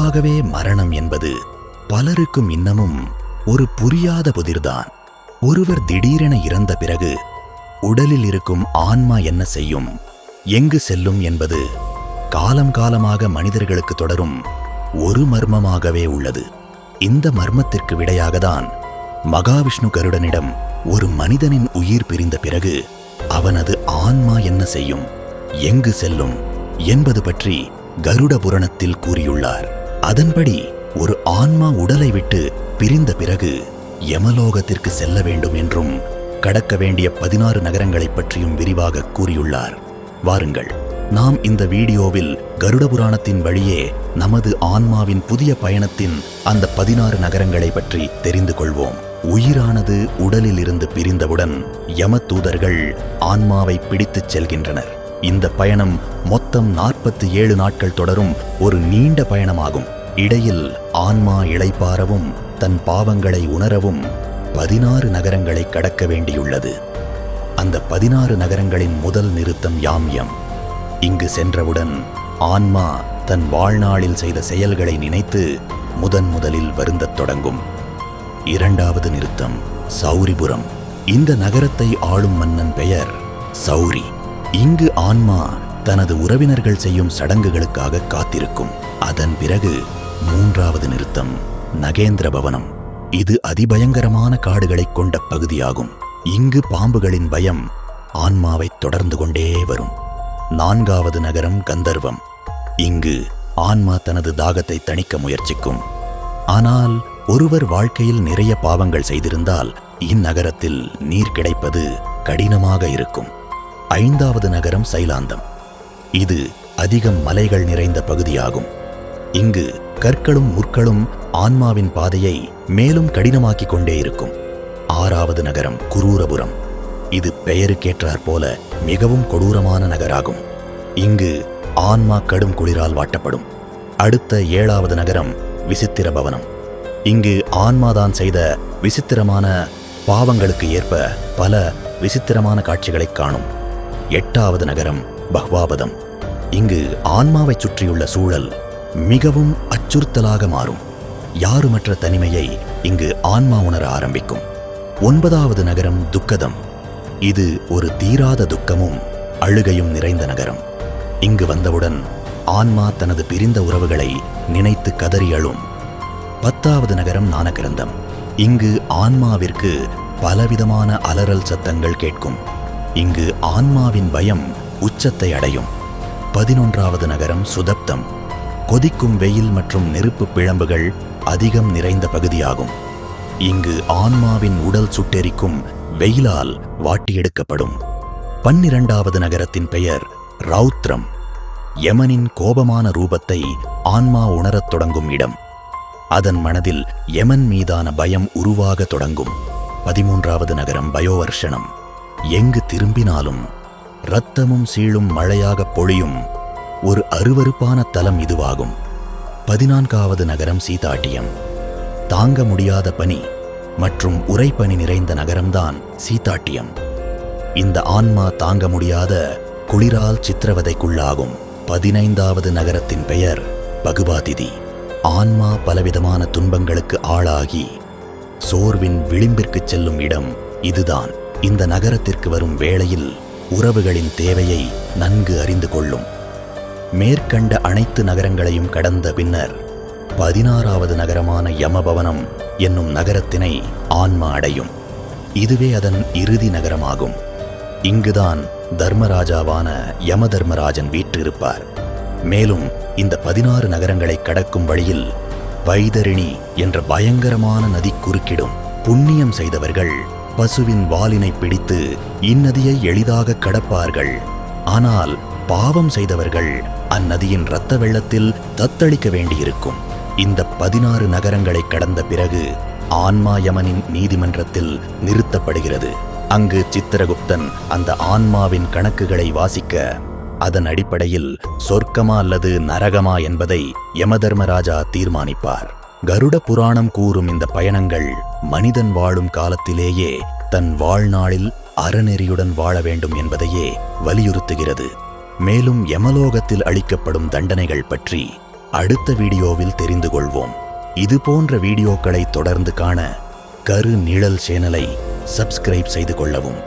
பொதுவாகவே மரணம் என்பது பலருக்கும் இன்னமும் ஒரு புரியாத புதிர்தான். ஒருவர் திடீரென இறந்த பிறகு உடலில் இருக்கும் ஆன்மா என்ன செய்யும், எங்கு செல்லும் என்பது காலம் காலமாக மனிதர்களுக்கு தொடரும் ஒரு மர்மமாகவே உள்ளது. இந்த மர்மத்திற்கு விடையாகத்தான் மகாவிஷ்ணு கருடனிடம் ஒரு மனிதனின் உயிர் பிரிந்த பிறகு அவனது ஆன்மா என்ன செய்யும், எங்கு செல்லும் என்பது பற்றி கருட புராணத்தில் கூறியுள்ளார். அதன்படி ஒரு ஆன்மா உடலை விட்டு பிரிந்த பிறகு யமலோகத்திற்கு செல்ல வேண்டும் என்றும் கடக்க வேண்டிய 16 நகரங்களைப் பற்றியும் விரிவாக கூறியுள்ளார். வாருங்கள், நாம் இந்த வீடியோவில் கருட புராணத்தின் வழியே நமது ஆன்மாவின் புதிய பயணத்தின் அந்த 16 நகரங்களை பற்றி தெரிந்து கொள்வோம். உயிரானது உடலில் இருந்து பிரிந்தவுடன் யம தூதர்கள் ஆன்மாவை பிடித்துச் செல்கின்றனர். இந்த பயணம் மொத்தம் 47 நாட்கள் தொடரும் ஒரு நீண்ட பயணமாகும். இடையில் ஆன்மா இளைப்பாறவும் தன் பாவங்களை உணரவும் 16 நகரங்களை கடக்க வேண்டியுள்ளது. அந்த 16 நகரங்களின் முதல் நிறுத்தம் யாம்யம். இங்கு சென்றவுடன் ஆன்மா தன் வாழ்நாளில் செய்த செயல்களை நினைத்து முதலில் வருந்தத் தொடங்கும். இரண்டாவது நிறுத்தம் சௌரிபுரம். இந்த நகரத்தை ஆளும் மன்னன் பெயர் சௌரி. இங்கு ஆன்மா தனது உறவினர்கள் செய்யும் சடங்குகளுக்காக காத்திருக்கும். அதன் பிறகு மூன்றாவது நிறுத்தம் நகேந்திர பவனம். இது அதிபயங்கரமான காடுகளைக் கொண்ட பகுதியாகும். இங்கு பாம்புகளின் பயம் ஆன்மாவை தொடர்ந்து கொண்டே வரும். நான்காவது நகரம் கந்தர்வம். இங்கு ஆன்மா தனது தாகத்தை தணிக்க முயற்சிக்கும். ஆனால் ஒருவர் வாழ்க்கையில் நிறைய பாவங்கள் செய்திருந்தால் இந்நகரத்தில் நீர் கிடைப்பது கடினமாக இருக்கும். ஐந்தாவது நகரம் சைலாந்தம். இது அதிகம் மலைகள் நிறைந்த பகுதியாகும். இங்கு கற்களும் முற்களும் ஆன்மாவின் பாதையை மேலும் கடினமாக்கிக் கொண்டே இருக்கும். ஆறாவது நகரம் குரூரபுரம். இது பெயருக்கேற்றாற் போல மிகவும் கொடூரமான நகராகும். இங்கு ஆன்மா கடும் குளிரால் வாட்டப்படும். அடுத்த 7வது நகரம் விசித்திர பவனம். இங்கு ஆன்மாதான் செய்த விசித்திரமான பாவங்களுக்கு ஏற்ப பல விசித்திரமான காட்சிகளைக் காணும். 8வது நகரம் பஹ்வாபதம். இங்கு ஆன்மாவைச் சுற்றியுள்ள சூழல் மிகவும் அச்சுறுத்தலாக மாறும். யாருமற்ற தனிமையை இங்கு ஆன்மா உணர ஆரம்பிக்கும். 9வது நகரம் துக்கதம். இது ஒரு தீராத துக்கமும் அழுகையும் நிறைந்த நகரம். இங்கு வந்தவுடன் ஆன்மா தனது பிரிந்த உறவுகளை நினைத்து கதறி அழும். 10வது நகரம் நானகிரந்தம். இங்கு ஆன்மாவிற்கு பலவிதமான அலறல் சத்தங்கள் கேட்கும். இங்கு ஆன்மாவின் பயம் உச்சத்தை அடையும். 11வது நகரம் சுதப்தம். கொதிக்கும் வெயில் மற்றும் நெருப்பு பிழம்புகள் அதிகம் நிறைந்த பகுதியாகும். இங்கு ஆன்மாவின் உடல் சுட்டெரிக்கும் வெயிலால் வாட்டியெடுக்கப்படும். 12வது நகரத்தின் பெயர் ரௌத்ரம். யமனின் கோபமான ரூபத்தை ஆன்மா உணரத் தொடங்கும் இடம். அதன் மனதில் யமன் மீதான பயம் உருவாக தொடங்கும். 13வது நகரம் பயோவர்ஷனம். எங்கு திரும்பினாலும் இரத்தமும் சீழும் மழையாக பொழியும் ஒரு அருவருப்பான தலம் இதுவாகும். 14வது நகரம் சீதாட்டியம். தாங்க முடியாத பனி மற்றும் உறைபனி நிறைந்த நகரம்தான் சீதாட்டியம். இந்த ஆன்மா தாங்க முடியாத குளிரால் சித்திரவதைக்குள்ளாகும். 15வது நகரத்தின் பெயர் பகுபாதிதி. ஆன்மா பலவிதமான துன்பங்களுக்கு ஆளாகி சோர்வின் விளிம்பிற்கு செல்லும் இடம் இதுதான். இந்த நகரத்திற்கு வரும் வேளையில் உறவுகளின் தேவையை நன்கு அறிந்து கொள்ளும். மேற்கண்ட அனைத்து நகரங்களையும் கடந்த பின்னர் 16வது நகரமான யமபவனம் என்னும் நகரத்தினை ஆன்மா அடையும். இதுவே அதன் இறுதி நகரமாகும். இங்குதான் தர்மராஜாவான யமதர்மராஜன் வீற்றிருப்பார். மேலும் இந்த 16 நகரங்களை கடக்கும் வழியில் வைதரிணி என்ற பயங்கரமான நதி குறுக்கிடும். புண்ணியம் செய்தவர்கள் பசுவின் வாலினை பிடித்து இந்நதியை எளிதாக கடப்பார்கள். ஆனால் பாவம் செய்தவர்கள் அந்நதியின் இரத்த வெள்ளத்தில் தத்தளிக்க வேண்டியிருக்கும். இந்த 16 நகரங்களை கடந்த பிறகு ஆன்மா யமனின் நீதிமன்றத்தில் நிறுத்தப்படுகிறது. அங்கு சித்திரகுப்தன் அந்த ஆன்மாவின் கணக்குகளை வாசிக்க அதன் அடிப்படையில் சொர்க்கமா அல்லது நரகமா என்பதை யமதர்மராஜா தீர்மானிப்பார். கருட புராணம் கூறும் இந்த பயணங்கள் மனிதன் வாழும் காலத்திலேயே தன் வாழ்நாளில் அறநெறியுடன் வாழ வேண்டும் என்பதையே வலியுறுத்துகிறது. மேலும் யமலோகத்தில் அளிக்கப்படும் தண்டனைகள் பற்றி அடுத்த வீடியோவில் தெரிந்து கொள்வோம். இது போன்ற வீடியோக்களை தொடர்ந்து காண கரு நிழல் சேனலை சப்ஸ்கிரைப் செய்து கொள்ளவும்.